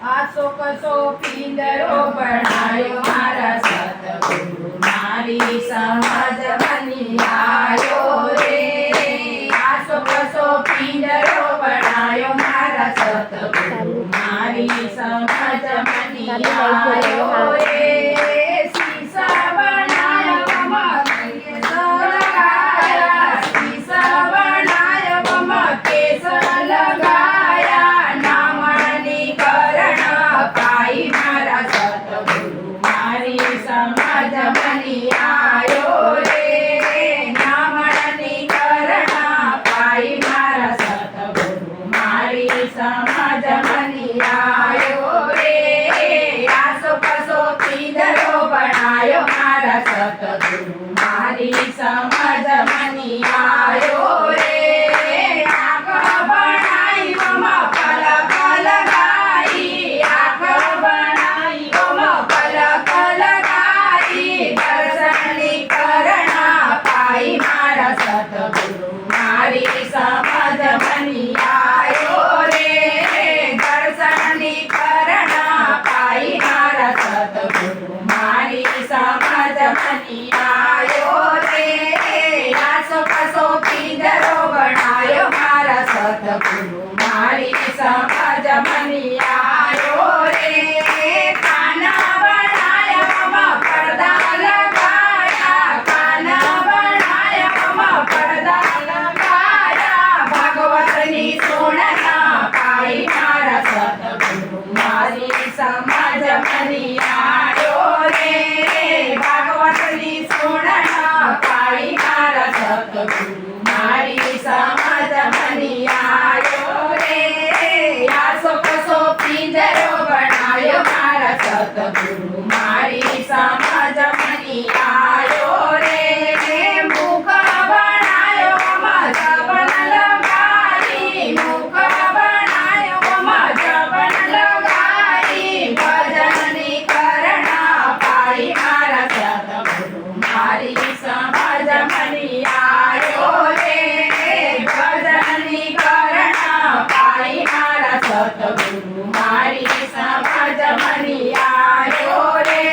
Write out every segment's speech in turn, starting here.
આસો કસો પિંજરો બનાયો મારા સતગુરુ મારી સમજ બની આયો રે આસો કસો પિંજરો બનાયો મારા સતગુરુ મારી સમજ બની આયો રે શીશા બનાયો મારી લગાયા શીશા બનાયો માં કેસ લગાયા નામની કરણ પાઈ મારા સતગુરુ મારી સમજ બની આયો રે નામની કરણ પાઈ મારા સતગુરુ મારી સમજ બની આયો રે આસો કસો પિંજરો બનાયો મારા સતગુરુ મારી સમજ બની આયો રે આંખ બનાઈ માં પલક લગાઈ આંખ બનાઈ માં પલક લગાઈ દર્શનની કરણ પાઈ મારા સતગુરુ મારી સમજ બની આયો રે દર્શનની કરણ પાઈ મારા સતગુરુ મારી સમજ બની આયો રે આસો કસો પિંજરો બનાયો મારા સતગુરુ મારી સમજ બની આયો રે કાના બનાયા માં પડદા લગાયા કાના બનાયા માં પડદા લગાયા ભગવતની સુણના પાઈ મારા સતગુરુ મારી સમજ બની આયો રે ભગવતની સુણના પાઈ મારા સતગુરુ મારી સમજ બની આયો રે આસો કસો પિંજરો બનાયો મારા સતગુરુ મારી સમજ બની આયો રે મુખ બનાયો માં જબન લગાઈ મુખ બનાયો માં જબન લગાઈ ભજનની કરણ પાઈ મારા સતગુરુ મારી સમજ બની આયો રે ભજનની કરણ પાઈ મારા સતગુરુ મારી સમજ બની આયો રે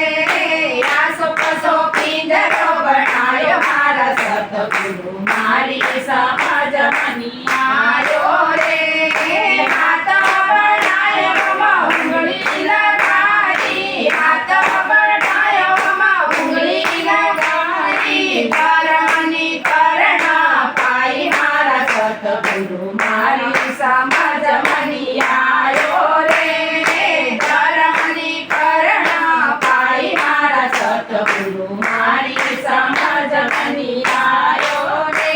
આસો કસો પિંજરો બનાયો મારા સતગુરુ મારી સમજ બની આયો રે હાથ બનાયો માં ઉંગળી લગાડી હાથ બનાયો માં ઉંગળી લગાડી કરમની કરણ પાઈ મારા સતગુરુ મારી સમજ બની આયો રે કરમની કરણ પાઈ મારા સતગુરુ મારી સમજ બની આયો રે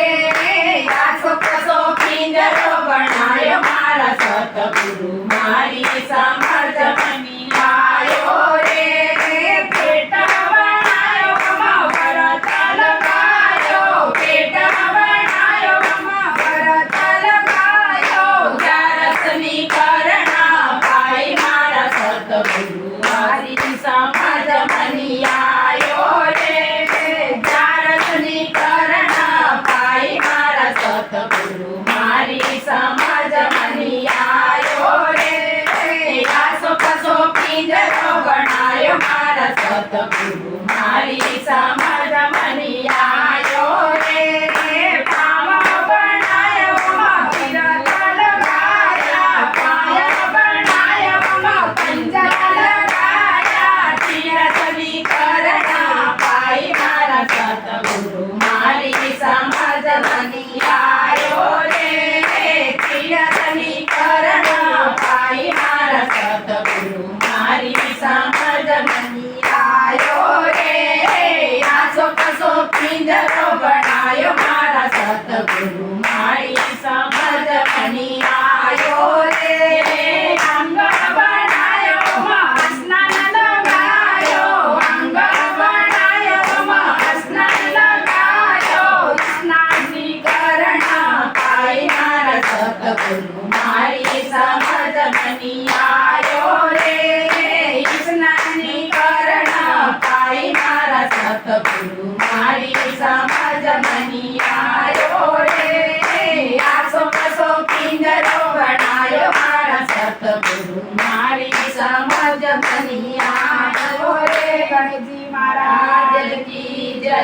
આસો કસો પિંજરો બનાયો મારા સતગુરુ મારી સમજ બની આયો રે પેટ બનાયો માં ભરત લગાયો પેટ બનાયો માં ભરત લગાયો જારસની કરણ પાઈ મારા સતગુરુ મારી સમજ બની આયો રે જારસની કરણ પાઈ મારા સતગુરુ મારી સમજ બની આયો રે આસો કસો પિંજરો બનાયો મારા સતગુરુ મારી સમજ બની આયો રે પાવ બનાયો માં તીરથ લગાયા પાય બનાયો માં પંજા લગાયા તીરથની કરણ પાઈ મારા સતગુરુ મારી સમજ બની આયો રે તીરથની કરણ પાઈ મારા સતગુરુ મારી સમજ બની આયો રે આસો કસો પિંજરો બનાયો મારા સતગુરુ મારી સમજ બની આયો રે અંગ બનાયો માં સ્નાન લગાયો અંગ બનાયો માં સ્નાન લગાયો સ્નાનની કરણ પાઈ મારા સતગુરુ મારી સમજ બની આયો રે સ્નાનની કરણ પાઈ મારા સતગુરુ મારી સમજ બની આયો રે આસો કસો પિંજરો બનાયો મારા સતગુરુ મારી સમજ બની આવ્યો રે ગણેશજી મહારાજ કી જય